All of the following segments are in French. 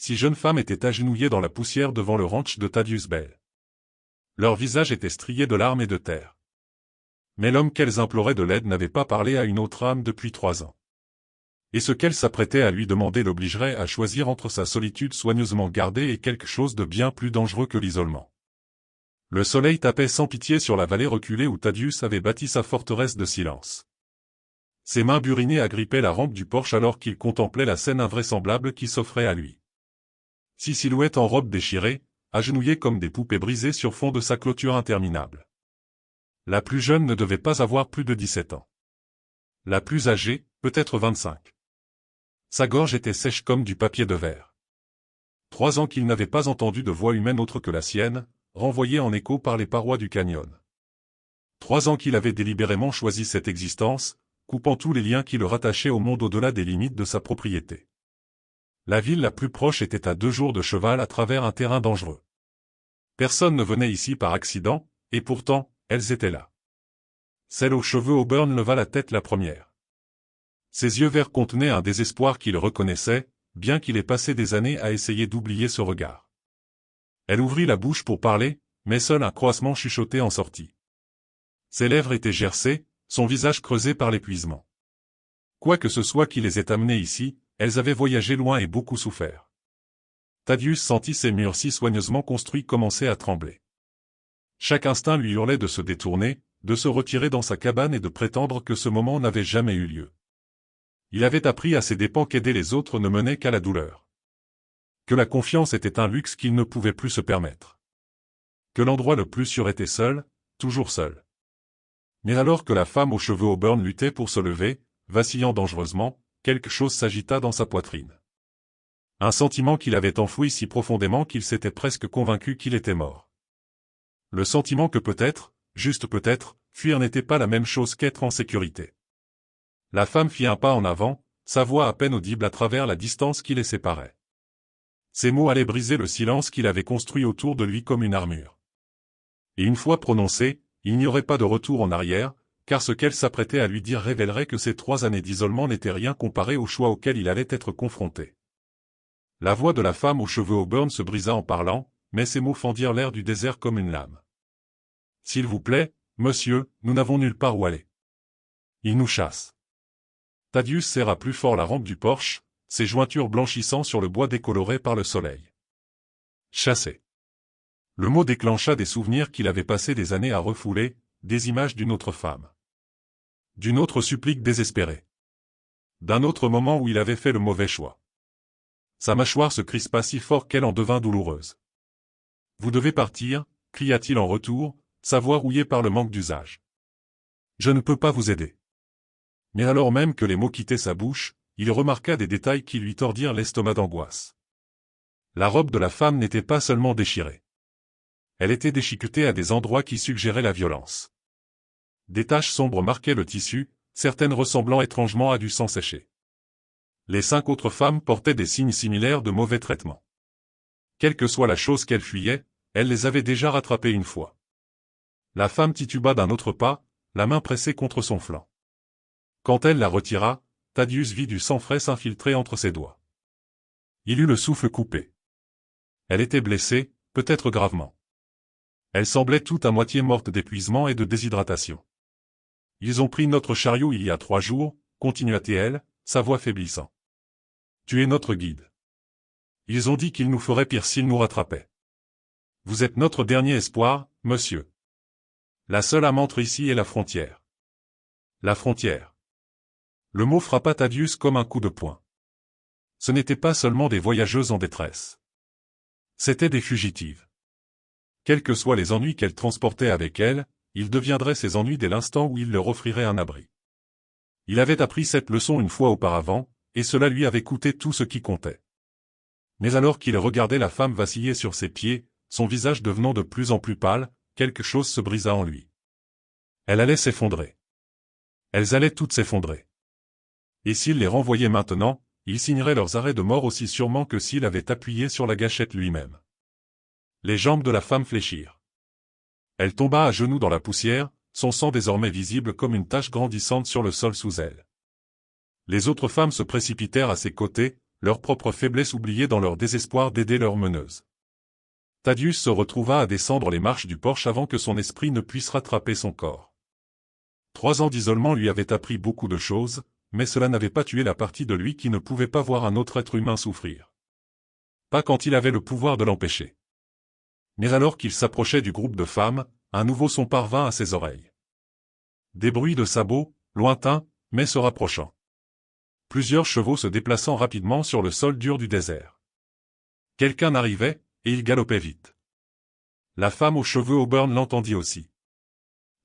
6 jeunes femmes étaient agenouillées dans la poussière devant le ranch de Thaddeus Bell. Leurs visages étaient striés de larmes et de terre. Mais l'homme qu'elles imploraient de l'aide n'avait pas parlé à une autre âme depuis 3 ans. Et ce qu'elles s'apprêtaient à lui demander l'obligerait à choisir entre sa solitude soigneusement gardée et quelque chose de bien plus dangereux que l'isolement. Le soleil tapait sans pitié sur la vallée reculée où Thaddeus avait bâti sa forteresse de silence. Ses mains burinées agrippaient la rampe du porche alors qu'il contemplait la scène invraisemblable qui s'offrait à lui. 6 silhouettes en robe déchirée, agenouillées comme des poupées brisées sur fond de sa clôture interminable. La plus jeune ne devait pas avoir plus de 17 ans. La plus âgée, peut-être 25. Sa gorge était sèche comme du papier de verre. 3 ans qu'il n'avait pas entendu de voix humaine autre que la sienne, renvoyée en écho par les parois du canyon. 3 ans qu'il avait délibérément choisi cette existence, coupant tous les liens qui le rattachaient au monde au-delà des limites de sa propriété. La ville la plus proche était à 2 jours de cheval à travers un terrain dangereux. Personne ne venait ici par accident, et pourtant, elles étaient là. Celle aux cheveux auburn leva la tête la première. Ses yeux verts contenaient un désespoir qui le reconnaissait, bien qu'il ait passé des années à essayer d'oublier ce regard. Elle ouvrit la bouche pour parler, mais seul un croassement chuchoté en sortit. Ses lèvres étaient gercées, son visage creusé par l'épuisement. Quoi que ce soit qui les ait amenées ici, elles avaient voyagé loin et beaucoup souffert. Thaddeus sentit ces murs si soigneusement construits commencer à trembler. Chaque instinct lui hurlait de se détourner, de se retirer dans sa cabane et de prétendre que ce moment n'avait jamais eu lieu. Il avait appris à ses dépens qu'aider les autres ne menait qu'à la douleur. Que la confiance était un luxe qu'il ne pouvait plus se permettre. Que l'endroit le plus sûr était seul, toujours seul. Mais alors que la femme aux cheveux auburn luttait pour se lever, vacillant dangereusement, quelque chose s'agita dans sa poitrine. Un sentiment qu'il avait enfoui si profondément qu'il s'était presque convaincu qu'il était mort. Le sentiment que peut-être, juste peut-être, fuir n'était pas la même chose qu'être en sécurité. La femme fit un pas en avant, sa voix à peine audible à travers la distance qui les séparait. Ces mots allaient briser le silence qu'il avait construit autour de lui comme une armure. Et une fois prononcés, il n'y aurait pas de retour en arrière, car ce qu'elle s'apprêtait à lui dire révélerait que ces 3 années d'isolement n'étaient rien comparé au choix auquel il allait être confronté. La voix de la femme aux cheveux auburn se brisa en parlant, mais ces mots fendirent l'air du désert comme une lame. « S'il vous plaît, monsieur, nous n'avons nulle part où aller. Ils nous chassent. » Thaddeus serra plus fort la rampe du porche, ses jointures blanchissant sur le bois décoloré par le soleil. Chasser. Le mot déclencha des souvenirs qu'il avait passé des années à refouler, des images d'une autre femme. D'une autre supplique désespérée. D'un autre moment où il avait fait le mauvais choix. Sa mâchoire se crispa si fort qu'elle en devint douloureuse. « Vous devez partir, » cria-t-il en retour, sa voix rouillée par le manque d'usage. « Je ne peux pas vous aider. » Mais alors même que les mots quittaient sa bouche, il remarqua des détails qui lui tordirent l'estomac d'angoisse. La robe de la femme n'était pas seulement déchirée. Elle était déchiquetée à des endroits qui suggéraient la violence. Des taches sombres marquaient le tissu, certaines ressemblant étrangement à du sang séché. Les 5 autres femmes portaient des signes similaires de mauvais traitement. Quelle que soit la chose qu'elle fuyait, elle les avait déjà rattrapés une fois. La femme tituba d'un autre pas, la main pressée contre son flanc. Quand elle la retira, Thaddeus vit du sang frais s'infiltrer entre ses doigts. Il eut le souffle coupé. Elle était blessée, peut-être gravement. Elle semblait tout à moitié morte d'épuisement et de déshydratation. « Ils ont pris notre chariot il y a 3 jours, continua-t-elle, sa voix faiblissant. Tu es notre guide. Ils ont dit qu'ils nous feraient pire s'ils nous rattrapaient. Vous êtes notre dernier espoir, monsieur. La seule âme entre ici et la frontière. La frontière. Le mot frappa Thaddeus comme un coup de poing. Ce n'étaient pas seulement des voyageuses en détresse. C'étaient des fugitives. Quels que soient les ennuis qu'elles transportaient avec elles, ils deviendraient ces ennuis dès l'instant où ils leur offriraient un abri. Il avait appris cette leçon une fois auparavant, et cela lui avait coûté tout ce qui comptait. Mais alors qu'il regardait la femme vaciller sur ses pieds, son visage devenant de plus en plus pâle, quelque chose se brisa en lui. Elle allait s'effondrer. Elles allaient toutes s'effondrer. Et s'il les renvoyait maintenant, ils signeraient leurs arrêts de mort aussi sûrement que s'il avait appuyé sur la gâchette lui-même. Les jambes de la femme fléchirent. Elle tomba à genoux dans la poussière, son sang désormais visible comme une tache grandissante sur le sol sous elle. Les autres femmes se précipitèrent à ses côtés, leur propre faiblesse oubliée dans leur désespoir d'aider leur meneuse. Thaddeus se retrouva à descendre les marches du porche avant que son esprit ne puisse rattraper son corps. 3 ans d'isolement lui avaient appris beaucoup de choses, mais cela n'avait pas tué la partie de lui qui ne pouvait pas voir un autre être humain souffrir. Pas quand il avait le pouvoir de l'empêcher. Mais alors qu'il s'approchait du groupe de femmes, un nouveau son parvint à ses oreilles. Des bruits de sabots, lointains, mais se rapprochant. Plusieurs chevaux se déplaçant rapidement sur le sol dur du désert. Quelqu'un arrivait, et il galopait vite. La femme aux cheveux auburn l'entendit aussi.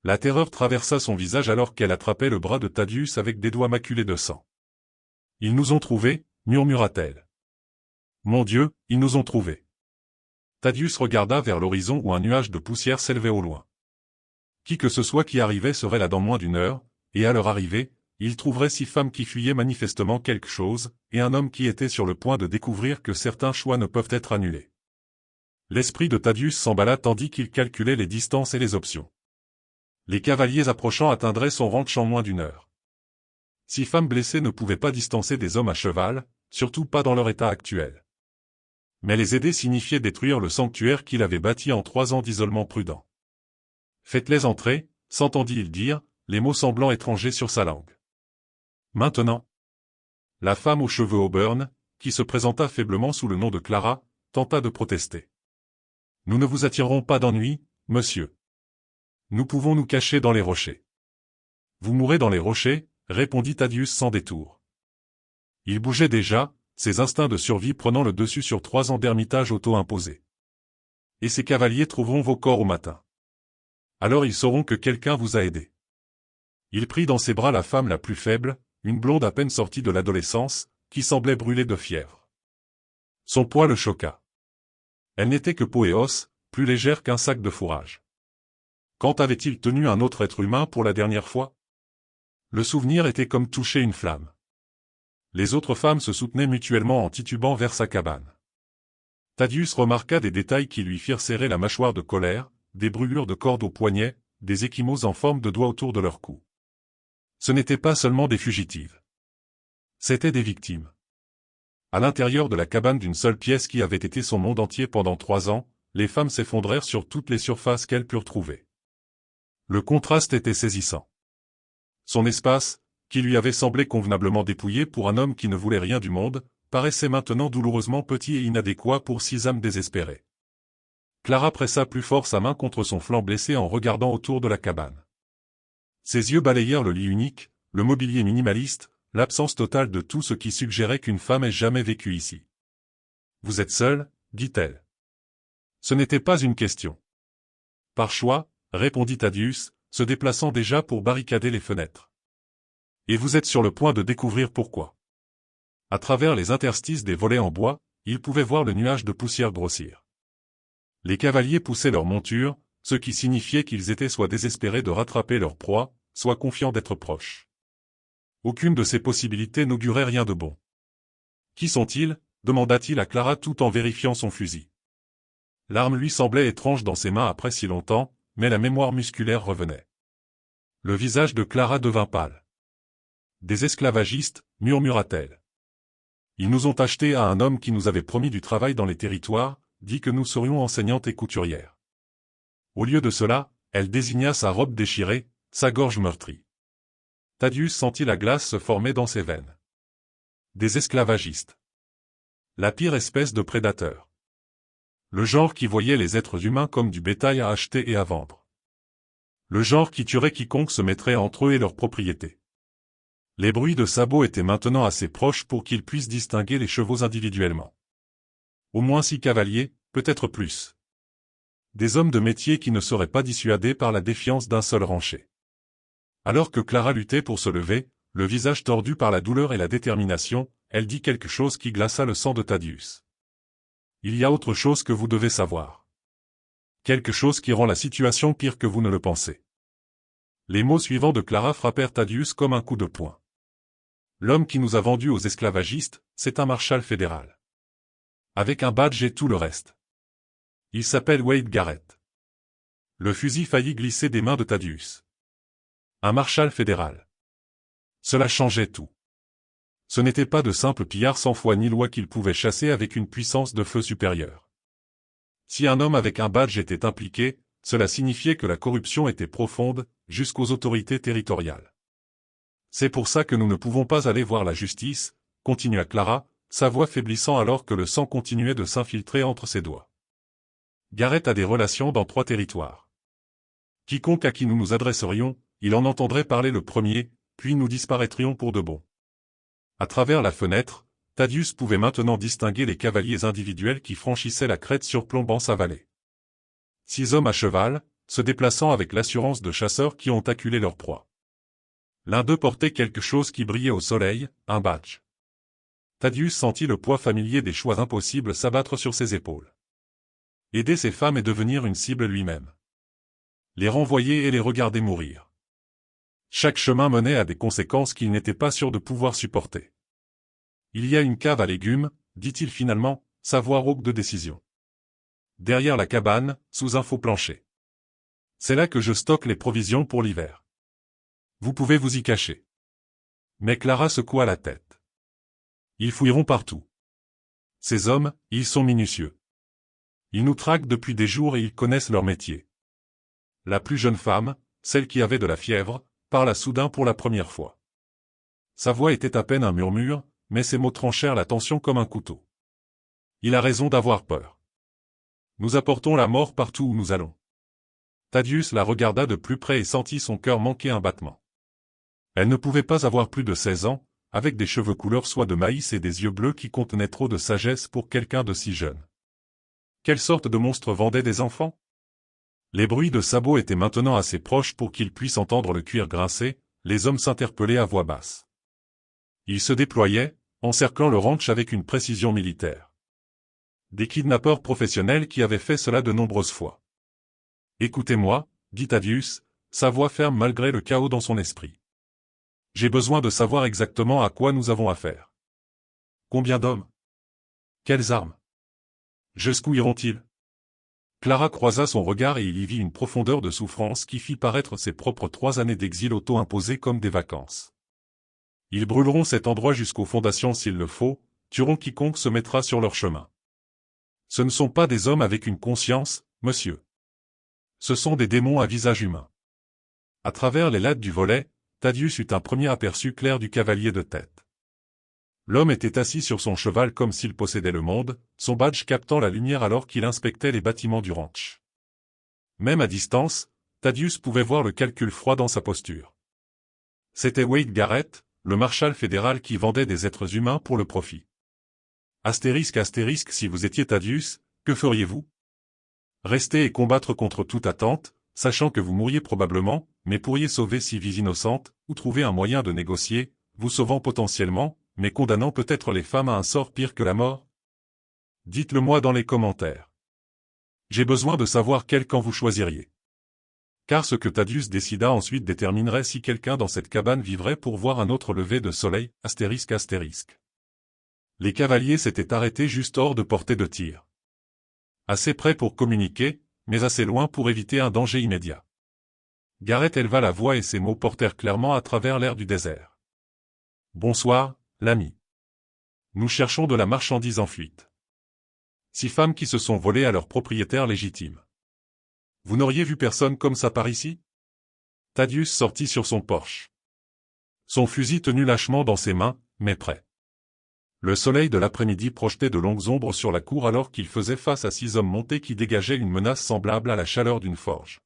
La terreur traversa son visage alors qu'elle attrapait le bras de Thaddeus avec des doigts maculés de sang. « Ils nous ont trouvés » murmura-t-elle. « Mon Dieu, ils nous ont trouvés !» Thaddeus regarda vers l'horizon où un nuage de poussière s'élevait au loin. Qui que ce soit qui arrivait serait là dans moins d'une heure, et à leur arrivée, il trouverait 6 femmes qui fuyaient manifestement quelque chose, et un homme qui était sur le point de découvrir que certains choix ne peuvent être annulés. L'esprit de Thaddeus s'emballa tandis qu'il calculait les distances et les options. Les cavaliers approchant atteindraient son ranch en moins d'une heure. 6 femmes blessées ne pouvaient pas distancer des hommes à cheval, surtout pas dans leur état actuel. Mais les aider signifiait détruire le sanctuaire qu'il avait bâti en 3 ans d'isolement prudent. « Faites-les entrer » s'entendit-il dire, les mots semblant étrangers sur sa langue. Maintenant. La femme aux cheveux auburn, qui se présenta faiblement sous le nom de Clara, tenta de protester. « Nous ne vous attirerons pas d'ennui, monsieur. Nous pouvons nous cacher dans les rochers. »« Vous mourrez dans les rochers » répondit Thaddeus sans détour. Il bougeait déjà, ses instincts de survie prenant le dessus sur 3 ans d'ermitage auto-imposé. « Et ces cavaliers trouveront vos corps au matin. Alors ils sauront que quelqu'un vous a aidé. » Il prit dans ses bras la femme la plus faible, une blonde à peine sortie de l'adolescence, qui semblait brûler de fièvre. Son poids le choqua. Elle n'était que peau et os, plus légère qu'un sac de fourrage. Quand avait-il tenu un autre être humain pour la dernière fois? Le souvenir était comme toucher une flamme. Les autres femmes se soutenaient mutuellement en titubant vers sa cabane. Thaddeus remarqua des détails qui lui firent serrer la mâchoire de colère, des brûlures de cordes aux poignets, des ecchymoses en forme de doigts autour de leur cou. Ce n'étaient pas seulement des fugitives. C'étaient des victimes. À l'intérieur de la cabane d'une seule pièce qui avait été son monde entier pendant 3 ans, les femmes s'effondrèrent sur toutes les surfaces qu'elles purent trouver. Le contraste était saisissant. Son espace, qui lui avait semblé convenablement dépouillé pour un homme qui ne voulait rien du monde, paraissait maintenant douloureusement petit et inadéquat pour 6 âmes désespérées. Clara pressa plus fort sa main contre son flanc blessé en regardant autour de la cabane. Ses yeux balayèrent le lit unique, le mobilier minimaliste, l'absence totale de tout ce qui suggérait qu'une femme ait jamais vécu ici. « Vous êtes seule » dit-elle. Ce n'était pas une question. « Par choix » répondit Thaddeus, se déplaçant déjà pour barricader les fenêtres. « Et vous êtes sur le point de découvrir pourquoi. » À travers les interstices des volets en bois, il pouvait voir le nuage de poussière grossir. Les cavaliers poussaient leurs montures, ce qui signifiait qu'ils étaient soit désespérés de rattraper leur proie, soit confiants d'être proches. Aucune de ces possibilités n'augurait rien de bon. « Qui sont-ils » demanda-t-il à Clara tout en vérifiant son fusil. L'arme lui semblait étrange dans ses mains après si longtemps, mais la mémoire musculaire revenait. Le visage de Clara devint pâle. « Des esclavagistes » murmura-t-elle. « Ils nous ont achetés à un homme qui nous avait promis du travail dans les territoires, dit que nous serions enseignantes et couturières. Au lieu de cela, elle désigna sa robe déchirée, sa gorge meurtrie. » Thaddeus sentit la glace se former dans ses veines. Des esclavagistes. La pire espèce de prédateur. Le genre qui voyait les êtres humains comme du bétail à acheter et à vendre. Le genre qui tuerait quiconque se mettrait entre eux et leurs propriétés. Les bruits de sabots étaient maintenant assez proches pour qu'ils puissent distinguer les chevaux individuellement. Au moins 6 cavaliers, peut-être plus. Des hommes de métier qui ne seraient pas dissuadés par la défiance d'un seul rancher. Alors que Clara luttait pour se lever, le visage tordu par la douleur et la détermination, elle dit quelque chose qui glaça le sang de Thaddeus. « Il y a autre chose que vous devez savoir. Quelque chose qui rend la situation pire que vous ne le pensez. » Les mots suivants de Clara frappèrent Thaddeus comme un coup de poing. L'homme qui nous a vendus aux esclavagistes, c'est un marshal fédéral. Avec un badge et tout le reste. Il s'appelle Wade Garrett. Le fusil faillit glisser des mains de Thaddeus. Un marshal fédéral. Cela changeait tout. Ce n'étaient pas de simples pillards sans foi ni loi qu'ils pouvaient chasser avec une puissance de feu supérieure. Si un homme avec un badge était impliqué, cela signifiait que la corruption était profonde, jusqu'aux autorités territoriales. C'est pour ça que nous ne pouvons pas aller voir la justice, continua Clara, sa voix faiblissant alors que le sang continuait de s'infiltrer entre ses doigts. Garrett a des relations dans 3 territoires. Quiconque à qui nous nous adresserions, il en entendrait parler le premier, puis nous disparaîtrions pour de bon. À travers la fenêtre, Thaddeus pouvait maintenant distinguer les cavaliers individuels qui franchissaient la crête surplombant sa vallée. 6 hommes à cheval, se déplaçant avec l'assurance de chasseurs qui ont acculé leur proie. L'un d'eux portait quelque chose qui brillait au soleil, un badge. Thaddeus sentit le poids familier des choix impossibles s'abattre sur ses épaules. Aider ces femmes et devenir une cible lui-même. Les renvoyer et les regarder mourir. Chaque chemin menait à des conséquences qu'il n'était pas sûr de pouvoir supporter. Il y a une cave à légumes, dit-il finalement, sa voix rauque de décision. Derrière la cabane, sous un faux plancher. C'est là que je stocke les provisions pour l'hiver. Vous pouvez vous y cacher. Mais Clara secoua la tête. Ils fouilleront partout. Ces hommes, ils sont minutieux. Ils nous traquent depuis des jours et ils connaissent leur métier. La plus jeune femme, celle qui avait de la fièvre, parla soudain pour la première fois. Sa voix était à peine un murmure, mais ses mots tranchèrent la tension comme un couteau. Il a raison d'avoir peur. Nous apportons la mort partout où nous allons. Thaddeus la regarda de plus près et sentit son cœur manquer un battement. Elle ne pouvait pas avoir plus de 16 ans, avec des cheveux couleur soie de maïs et des yeux bleus qui contenaient trop de sagesse pour quelqu'un de si jeune. Quelle sorte de monstre vendait des enfants? Les bruits de sabots étaient maintenant assez proches pour qu'ils puissent entendre le cuir grincer, les hommes s'interpellaient à voix basse. Ils se déployaient, encerclant le ranch avec une précision militaire. Des kidnappeurs professionnels qui avaient fait cela de nombreuses fois. Écoutez-moi, dit Thaddeus, sa voix ferme malgré le chaos dans son esprit. J'ai besoin de savoir exactement à quoi nous avons affaire. Combien d'hommes? Quelles armes? Jusqu'où iront-ils? Clara croisa son regard et il y vit une profondeur de souffrance qui fit paraître ses propres 3 années d'exil auto-imposées comme des vacances. Ils brûleront cet endroit jusqu'aux fondations s'il le faut, tueront quiconque se mettra sur leur chemin. Ce ne sont pas des hommes avec une conscience, monsieur. Ce sont des démons à visage humain. À travers les lattes du volet, Thaddeus eut un premier aperçu clair du cavalier de tête. L'homme était assis sur son cheval comme s'il possédait le monde, son badge captant la lumière alors qu'il inspectait les bâtiments du ranch. Même à distance, Thaddeus pouvait voir le calcul froid dans sa posture. C'était Wade Garrett, le marshal fédéral qui vendait des êtres humains pour le profit. Astérisque, si vous étiez Thaddeus, que feriez-vous? Rester et combattre contre toute attente, sachant que vous mourriez probablement, mais pourriez sauver 6 vies innocentes, ou trouver un moyen de négocier, vous sauvant potentiellement, mais condamnant peut-être les femmes à un sort pire que la mort? Dites-le moi dans les commentaires. J'ai besoin de savoir quel camp vous choisiriez. Car ce que Thaddeus décida ensuite déterminerait si quelqu'un dans cette cabane vivrait pour voir un autre lever de soleil, astérisque. Les cavaliers s'étaient arrêtés juste hors de portée de tir. Assez près pour communiquer, mais assez loin pour éviter un danger immédiat. Garrett éleva la voix et ses mots portèrent clairement à travers l'air du désert. Bonsoir, l'ami. Nous cherchons de la marchandise en fuite. 6 femmes qui se sont volées à leur propriétaire légitime. Vous n'auriez vu personne comme ça par ici? Thaddeus sortit sur son porche. Son fusil tenu lâchement dans ses mains, mais prêt. Le soleil de l'après-midi projetait de longues ombres sur la cour alors qu'il faisait face à 6 hommes montés qui dégageaient une menace semblable à la chaleur d'une forge.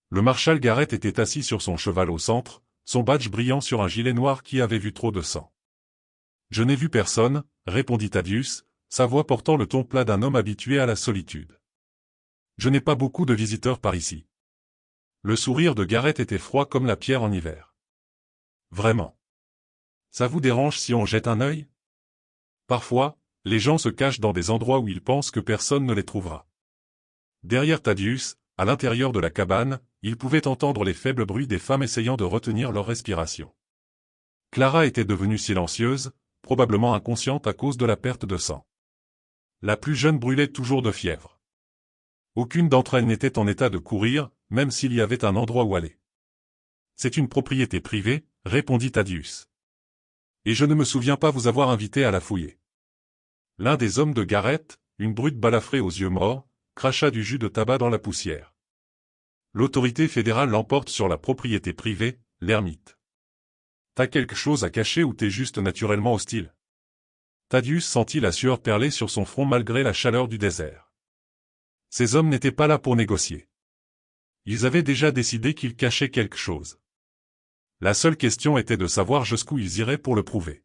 Le marshal Garrett était assis sur son cheval au centre, son badge brillant sur un gilet noir qui avait vu trop de sang. Je n'ai vu personne, répondit Thaddeus, sa voix portant le ton plat d'un homme habitué à la solitude. Je n'ai pas beaucoup de visiteurs par ici. Le sourire de Garrett était froid comme la pierre en hiver. Vraiment. Ça vous dérange si on jette un œil? Parfois, les gens se cachent dans des endroits où ils pensent que personne ne les trouvera. Derrière Thaddeus, à l'intérieur de la cabane, il pouvait entendre les faibles bruits des femmes essayant de retenir leur respiration. Clara était devenue silencieuse, probablement inconsciente à cause de la perte de sang. La plus jeune brûlait toujours de fièvre. Aucune d'entre elles n'était en état de courir, même s'il y avait un endroit où aller. C'est une propriété privée, répondit Thaddeus. Et je ne me souviens pas vous avoir invité à la fouiller. L'un des hommes de Garrett, une brute balafrée aux yeux morts, cracha du jus de tabac dans la poussière. L'autorité fédérale l'emporte sur la propriété privée, l'ermite. T'as quelque chose à cacher ou t'es juste naturellement hostile? Thaddeus sentit la sueur perler sur son front malgré la chaleur du désert. Ces hommes n'étaient pas là pour négocier. Ils avaient déjà décidé qu'ils cachaient quelque chose. La seule question était de savoir jusqu'où ils iraient pour le prouver.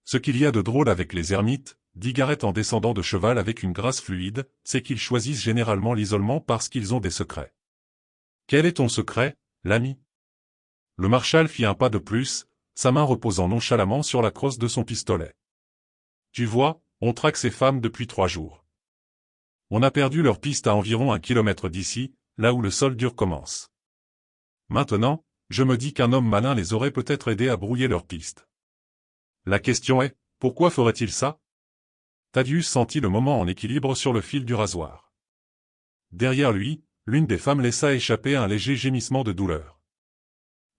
Ce qu'il y a de drôle avec les ermites, dit Garrett en descendant de cheval avec une grâce fluide, c'est qu'ils choisissent généralement l'isolement parce qu'ils ont des secrets. Quel est ton secret, l'ami? Le marshal fit un pas de plus, sa main reposant nonchalamment sur la crosse de son pistolet. Tu vois, on traque ces femmes depuis 3 jours. On a perdu leur piste à environ 1 kilomètre d'ici, là où le sol dur commence. Maintenant, je me dis qu'un homme malin les aurait peut-être aidés à brouiller leur piste. La question est, pourquoi ferait-il ça? Thaddeus sentit le moment en équilibre sur le fil du rasoir. Derrière lui, l'une des femmes laissa échapper un léger gémissement de douleur.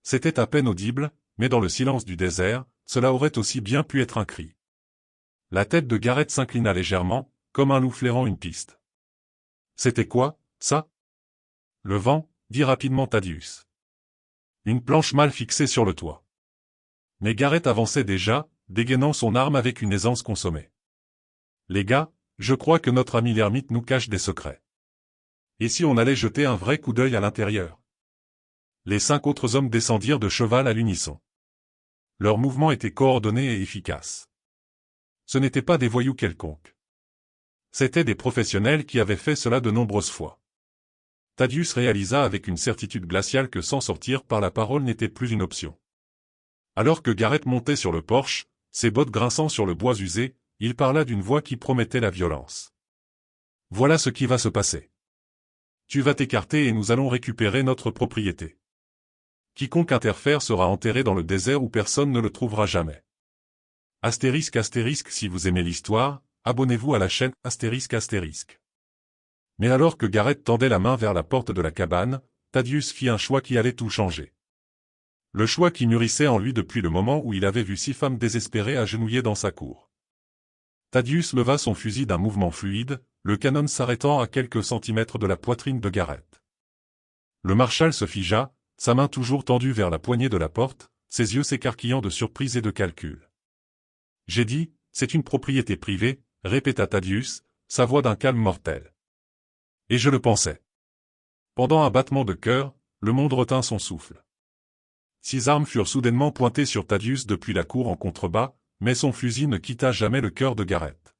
C'était à peine audible, mais dans le silence du désert, cela aurait aussi bien pu être un cri. La tête de Garrett s'inclina légèrement, comme un loup flairant une piste. C'était quoi, ça? Le vent, dit rapidement Thaddeus. Une planche mal fixée sur le toit. Mais Garrett avançait déjà, dégainant son arme avec une aisance consommée. Les gars, je crois que notre ami l'ermite nous cache des secrets. Et si on allait jeter un vrai coup d'œil à l'intérieur? Les 5 autres hommes descendirent de cheval à l'unisson. Leurs mouvements étaient coordonnés et efficaces. Ce n'étaient pas des voyous quelconques. C'étaient des professionnels qui avaient fait cela de nombreuses fois. Thaddeus réalisa avec une certitude glaciale que s'en sortir par la parole n'était plus une option. Alors que Garrett montait sur le porche, ses bottes grinçant sur le bois usé, il parla d'une voix qui promettait la violence. Voilà ce qui va se passer. Tu vas t'écarter et nous allons récupérer notre propriété. Quiconque interfère sera enterré dans le désert où personne ne le trouvera jamais. Astérisque astérisque si vous aimez l'histoire, abonnez-vous à la chaîne astérisque astérisque. Mais alors que Garrett tendait la main vers la porte de la cabane, Thaddeus fit un choix qui allait tout changer. Le choix qui mûrissait en lui depuis le moment où il avait vu 6 femmes désespérées agenouillées dans sa cour. Thaddeus leva son fusil d'un mouvement fluide, le canon s'arrêtant à quelques centimètres de la poitrine de Garrett. Le marshal se figea, sa main toujours tendue vers la poignée de la porte, ses yeux s'écarquillant de surprise et de calcul. « J'ai dit, c'est une propriété privée, » répéta Thaddeus, sa voix d'un calme mortel. Et je le pensais. Pendant un battement de cœur, le monde retint son souffle. 6 armes furent soudainement pointées sur Thaddeus depuis la cour en contrebas, mais son fusil ne quitta jamais le cœur de Garrett.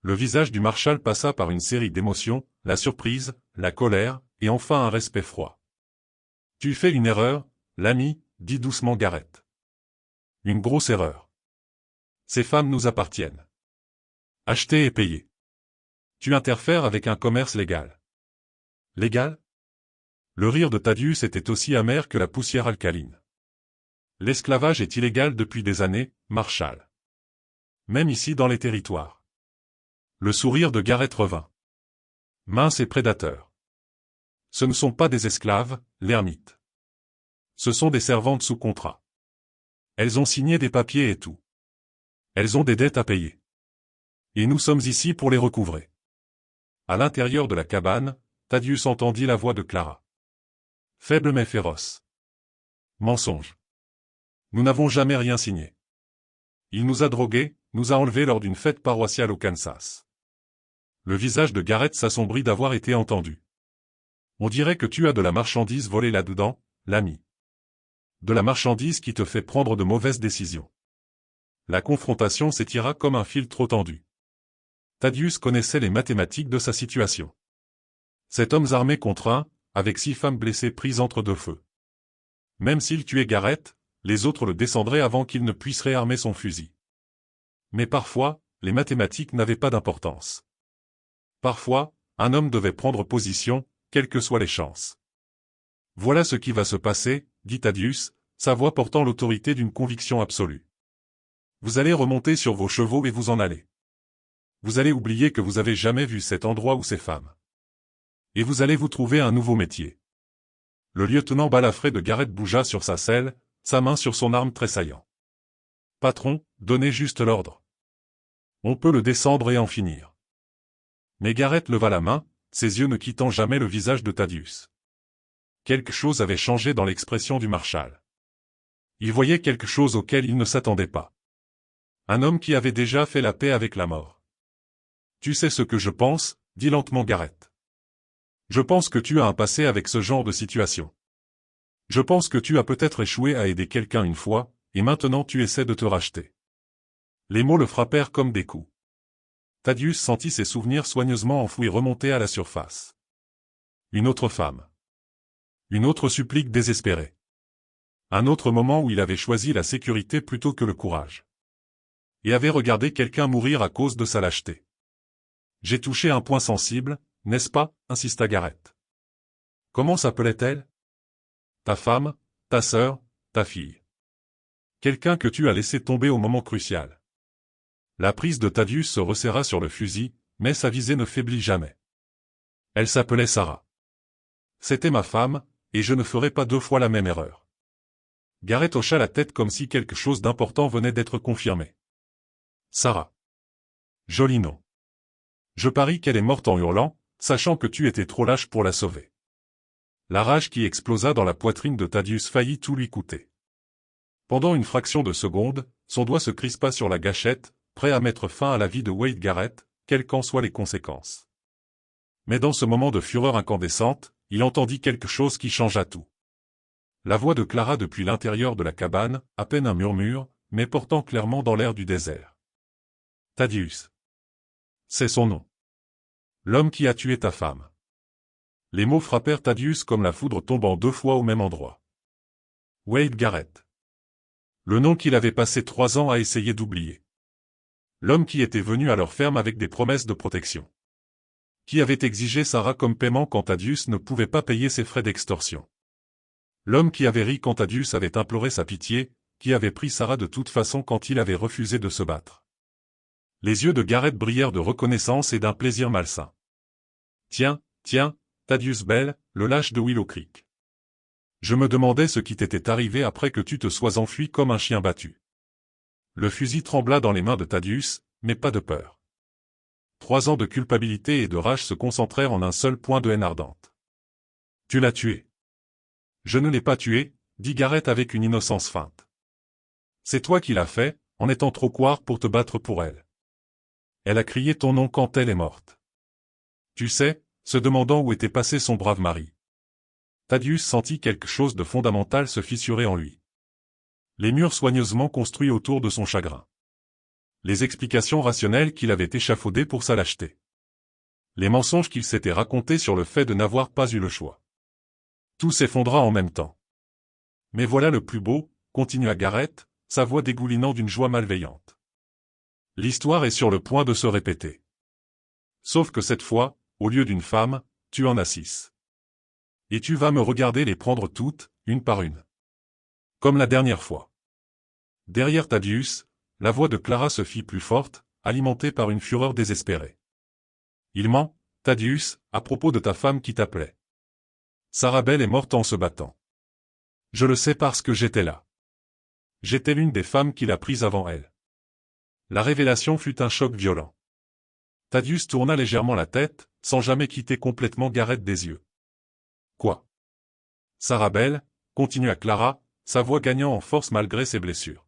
Le visage du marshal passa par une série d'émotions, la surprise, la colère, et enfin un respect froid. « Tu fais une erreur, l'ami, » dit doucement Garrett. « Une grosse erreur. Ces femmes nous appartiennent. Achetées et payées. Tu interfères avec un commerce légal. » Légal? Le rire de Thaddeus était aussi amer que la poussière alcaline. L'esclavage est illégal depuis des années, Marshal. Même ici dans les territoires. Le sourire de Garrett revint. Mince et prédateur. Ce ne sont pas des esclaves, l'ermite. Ce sont des servantes sous contrat. Elles ont signé des papiers et tout. Elles ont des dettes à payer. Et nous sommes ici pour les recouvrer. À l'intérieur de la cabane, Thaddeus entendit la voix de Clara. Faible mais féroce. Mensonge. Nous n'avons jamais rien signé. Il nous a drogués, nous a enlevés lors d'une fête paroissiale au Kansas. Le visage de Garrett s'assombrit d'avoir été entendu. On dirait que tu as de la marchandise volée là-dedans, l'ami. De la marchandise qui te fait prendre de mauvaises décisions. La confrontation s'étira comme un fil trop tendu. Thaddeus connaissait les mathématiques de sa situation. 7 hommes armés contre 1, avec 6 femmes blessées prises entre 2 feux. Même s'il tuait Garrett, les autres le descendraient avant qu'il ne puisse réarmer son fusil. Mais parfois, les mathématiques n'avaient pas d'importance. Parfois, un homme devait prendre position, quelles que soient les chances. Voilà ce qui va se passer, dit Thaddeus, sa voix portant l'autorité d'une conviction absolue. Vous allez remonter sur vos chevaux et vous en aller. Vous allez oublier que vous avez jamais vu cet endroit ou ces femmes. Et vous allez vous trouver un nouveau métier. Le lieutenant balafré de Garrett bougea sur sa selle, sa main sur son arme tressaillant. Patron, donnez juste l'ordre. On peut le descendre et en finir. Mais Gareth leva la main, ses yeux ne quittant jamais le visage de Thaddeus. Quelque chose avait changé dans l'expression du marshal. Il voyait quelque chose auquel il ne s'attendait pas. Un homme qui avait déjà fait la paix avec la mort. Tu sais ce que je pense, dit lentement Gareth. Je pense que tu as un passé avec ce genre de situation. Je pense que tu as peut-être échoué à aider quelqu'un une fois, et maintenant tu essaies de te racheter. Les mots le frappèrent comme des coups. Thaddeus sentit ses souvenirs soigneusement enfouis remonter à la surface. Une autre femme. Une autre supplique désespérée. Un autre moment où il avait choisi la sécurité plutôt que le courage. Et avait regardé quelqu'un mourir à cause de sa lâcheté. J'ai touché un point sensible, n'est-ce pas, insista Gareth. Comment s'appelait-elle? Ta femme, ta sœur, ta fille. Quelqu'un que tu as laissé tomber au moment crucial. La prise de Thaddeus se resserra sur le fusil, mais sa visée ne faiblit jamais. Elle s'appelait Sarah. C'était ma femme, et je ne ferai pas deux fois la même erreur. Gareth hocha la tête comme si quelque chose d'important venait d'être confirmé. Sarah. Joli nom. Je parie qu'elle est morte en hurlant, sachant que tu étais trop lâche pour la sauver. La rage qui explosa dans la poitrine de Thaddeus faillit tout lui coûter. Pendant une fraction de seconde, son doigt se crispa sur la gâchette, prêt à mettre fin à la vie de Wade Garrett, quelles qu'en soient les conséquences. Mais dans ce moment de fureur incandescente, il entendit quelque chose qui changea tout. La voix de Clara depuis l'intérieur de la cabane, à peine un murmure, mais portant clairement dans l'air du désert. Thaddeus. C'est son nom. L'homme qui a tué ta femme. Les mots frappèrent Thaddeus comme la foudre tombant deux fois au même endroit. Wade Garrett. Le nom qu'il avait passé 3 ans à essayer d'oublier. L'homme qui était venu à leur ferme avec des promesses de protection. Qui avait exigé Sarah comme paiement quand Thaddeus ne pouvait pas payer ses frais d'extorsion. L'homme qui avait ri quand Thaddeus avait imploré sa pitié, qui avait pris Sarah de toute façon quand il avait refusé de se battre. Les yeux de Garrett brillèrent de reconnaissance et d'un plaisir malsain. Tiens, Thaddeus Bell, le lâche de Willow Creek. Je me demandais ce qui t'était arrivé après que tu te sois enfui comme un chien battu. Le fusil trembla dans les mains de Thaddeus, mais pas de peur. 3 ans de culpabilité et de rage se concentrèrent en un seul point de haine ardente. Tu l'as tué. Je ne l'ai pas tué, dit Garrett avec une innocence feinte. C'est toi qui l'as fait, en étant trop couard pour te battre pour elle. Elle a crié ton nom quand elle est morte. Tu sais, se demandant où était passé son brave mari. Thaddeus sentit quelque chose de fondamental se fissurer en lui. Les murs soigneusement construits autour de son chagrin. Les explications rationnelles qu'il avait échafaudées pour sa lâcheté. Les mensonges qu'il s'était racontés sur le fait de n'avoir pas eu le choix. Tout s'effondra en même temps. Mais voilà le plus beau, continua Garrett, sa voix dégoulinant d'une joie malveillante. L'histoire est sur le point de se répéter. Sauf que cette fois, au lieu d'une femme, tu en as 6. Et tu vas me regarder les prendre toutes, une par une. Comme la dernière fois. Derrière Thaddeus, la voix de Clara se fit plus forte, alimentée par une fureur désespérée. Il ment, Thaddeus, à propos de ta femme qui t'appelait. Sarah Bell est morte en se battant. Je le sais parce que j'étais là. J'étais l'une des femmes qu'il a prises avant elle. La révélation fut un choc violent. Thaddeus tourna légèrement la tête, sans jamais quitter complètement Garrett des yeux. Quoi? Sarah Bell, continua Clara, sa voix gagnant en force malgré ses blessures.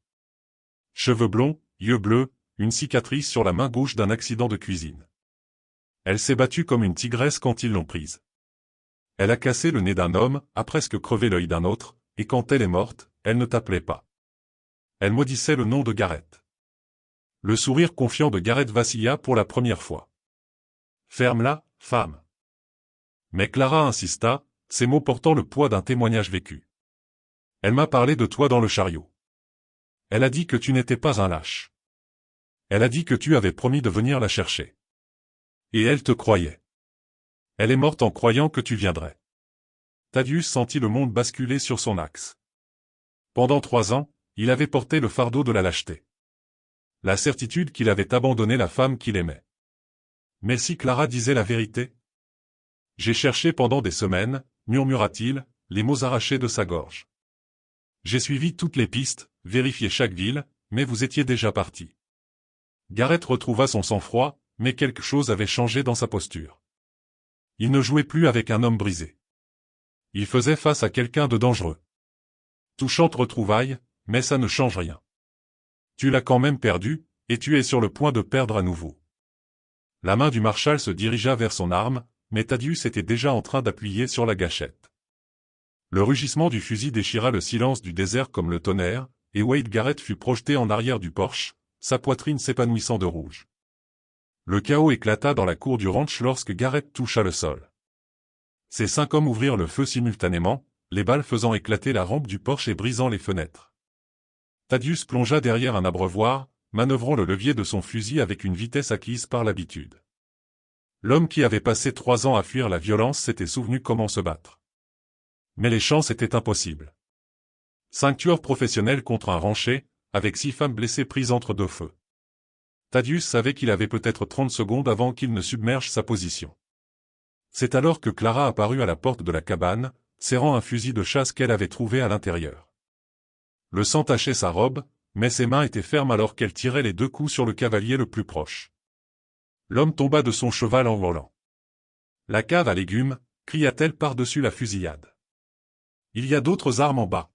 Cheveux blonds, yeux bleus, une cicatrice sur la main gauche d'un accident de cuisine. Elle s'est battue comme une tigresse quand ils l'ont prise. Elle a cassé le nez d'un homme, a presque crevé l'œil d'un autre, et quand elle est morte, elle ne t'appelait pas. Elle maudissait le nom de Garrett. Le sourire confiant de Garrett vacilla pour la première fois. Ferme-la, femme. Mais Clara insista, ses mots portant le poids d'un témoignage vécu. Elle m'a parlé de toi dans le chariot. Elle a dit que tu n'étais pas un lâche. Elle a dit que tu avais promis de venir la chercher. Et elle te croyait. Elle est morte en croyant que tu viendrais. Thaddeus sentit le monde basculer sur son axe. Pendant 3 ans, il avait porté le fardeau de la lâcheté. La certitude qu'il avait abandonné la femme qu'il aimait. Mais si Clara disait la vérité? J'ai cherché pendant des semaines, murmura-t-il, les mots arrachés de sa gorge. J'ai suivi toutes les pistes, vérifié chaque ville, mais vous étiez déjà parti. Gareth retrouva son sang-froid, mais quelque chose avait changé dans sa posture. Il ne jouait plus avec un homme brisé. Il faisait face à quelqu'un de dangereux. Touchante retrouvaille, mais ça ne change rien. Tu l'as quand même perdu, et tu es sur le point de perdre à nouveau. La main du marshal se dirigea vers son arme, mais Thaddeus était déjà en train d'appuyer sur la gâchette. Le rugissement du fusil déchira le silence du désert comme le tonnerre, et Wade Garrett fut projeté en arrière du Porsche, sa poitrine s'épanouissant de rouge. Le chaos éclata dans la cour du ranch lorsque Garrett toucha le sol. Ces 5 hommes ouvrirent le feu simultanément, les balles faisant éclater la rampe du Porsche et brisant les fenêtres. Thaddeus plongea derrière un abreuvoir, manœuvrant le levier de son fusil avec une vitesse acquise par l'habitude. L'homme qui avait passé 3 ans à fuir la violence s'était souvenu comment se battre. Mais les chances étaient impossibles. 5 tueurs professionnels contre un rancher, avec 6 femmes blessées prises entre 2 feux. Thaddeus savait qu'il avait peut-être 30 secondes avant qu'il ne submerge sa position. C'est alors que Clara apparut à la porte de la cabane, serrant un fusil de chasse qu'elle avait trouvé à l'intérieur. Le sang tachait sa robe, mais ses mains étaient fermes alors qu'elle tirait les 2 coups sur le cavalier le plus proche. L'homme tomba de son cheval en volant. « La cave à légumes !» cria-t-elle par-dessus la fusillade. « Il y a d'autres armes en bas. »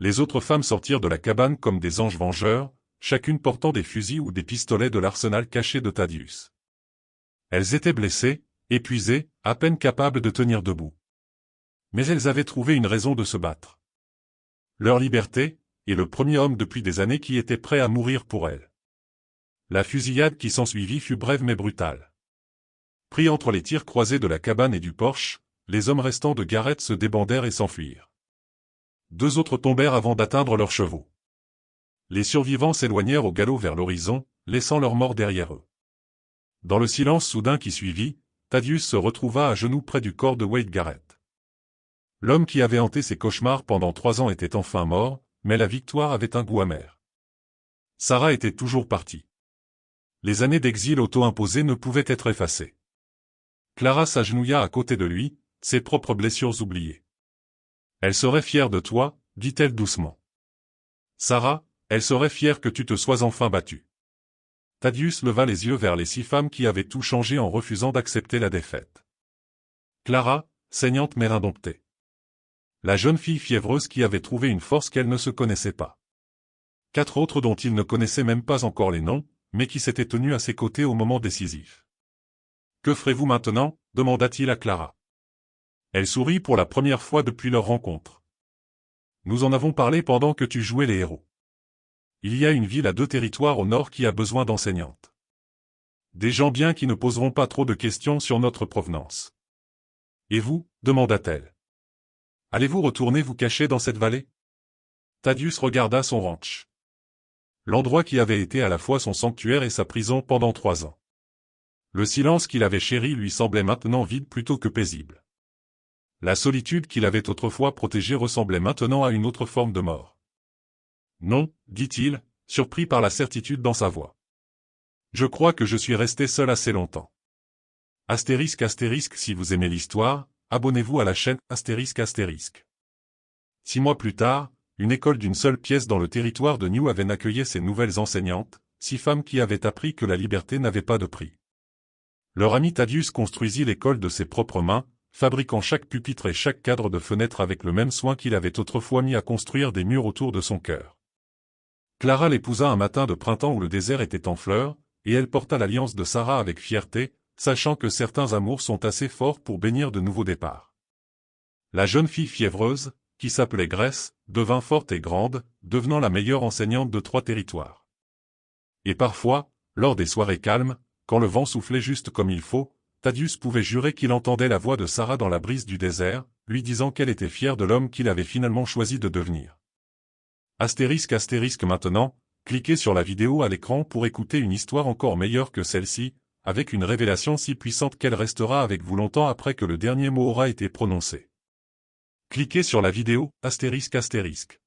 Les autres femmes sortirent de la cabane comme des anges vengeurs, chacune portant des fusils ou des pistolets de l'arsenal caché de Thaddeus. Elles étaient blessées, épuisées, à peine capables de tenir debout. Mais elles avaient trouvé une raison de se battre. Leur liberté, et le premier homme depuis des années qui était prêt à mourir pour elles. La fusillade qui s'ensuivit fut brève mais brutale. Pris entre les tirs croisés de la cabane et du Porsche, les hommes restants de Garrett se débandèrent et s'enfuirent. 2 autres tombèrent avant d'atteindre leurs chevaux. Les survivants s'éloignèrent au galop vers l'horizon, laissant leurs morts derrière eux. Dans le silence soudain qui suivit, Thaddeus se retrouva à genoux près du corps de Wade Garrett. L'homme qui avait hanté ses cauchemars pendant 3 ans était enfin mort, mais la victoire avait un goût amer. Sarah était toujours partie. Les années d'exil auto-imposé ne pouvaient être effacées. Clara s'agenouilla à côté de lui, ses propres blessures oubliées. « Elle serait fière de toi, dit-elle doucement. Sarah, elle serait fière que tu te sois enfin battue. » Thaddeus leva les yeux vers les 6 femmes qui avaient tout changé en refusant d'accepter la défaite. Clara, saignante mais indomptée. La jeune fille fiévreuse qui avait trouvé une force qu'elle ne se connaissait pas. 4 autres dont il ne connaissait même pas encore les noms, mais qui s'étaient tenus à ses côtés au moment décisif. « Que ferez-vous maintenant » demanda-t-il à Clara. Elle sourit pour la première fois depuis leur rencontre. « Nous en avons parlé pendant que tu jouais les héros. Il y a une ville à 2 territoires au nord qui a besoin d'enseignantes. Des gens bien qui ne poseront pas trop de questions sur notre provenance. »« Et vous » demanda-t-elle. « Allez-vous retourner vous cacher dans cette vallée ?» Thaddeus regarda son ranch. L'endroit qui avait été à la fois son sanctuaire et sa prison pendant 3 ans. Le silence qu'il avait chéri lui semblait maintenant vide plutôt que paisible. La solitude qu'il avait autrefois protégée ressemblait maintenant à une autre forme de mort. « Non, dit-il, surpris par la certitude dans sa voix. Je crois que je suis resté seul assez longtemps. Astérisque astérisque si vous aimez l'histoire, abonnez-vous à la chaîne astérisque astérisque. 6 mois plus tard, une école d'une seule pièce dans le territoire de New Haven accueillait ses nouvelles enseignantes, 6 femmes qui avaient appris que la liberté n'avait pas de prix. Leur ami Thaddeus construisit l'école de ses propres mains, fabriquant chaque pupitre et chaque cadre de fenêtre avec le même soin qu'il avait autrefois mis à construire des murs autour de son cœur. Clara l'épousa un matin de printemps où le désert était en fleurs, et elle porta l'alliance de Sarah avec fierté, sachant que certains amours sont assez forts pour bénir de nouveaux départs. La jeune fille fiévreuse, qui s'appelait Grace, devint forte et grande, devenant la meilleure enseignante de 3 territoires. Et parfois, lors des soirées calmes, quand le vent soufflait juste comme il faut, Thaddeus pouvait jurer qu'il entendait la voix de Sarah dans la brise du désert, lui disant qu'elle était fière de l'homme qu'il avait finalement choisi de devenir. Astérisque astérisque maintenant, cliquez sur la vidéo à l'écran pour écouter une histoire encore meilleure que celle-ci, avec une révélation si puissante qu'elle restera avec vous longtemps après que le dernier mot aura été prononcé. Cliquez sur la vidéo, astérisque astérisque.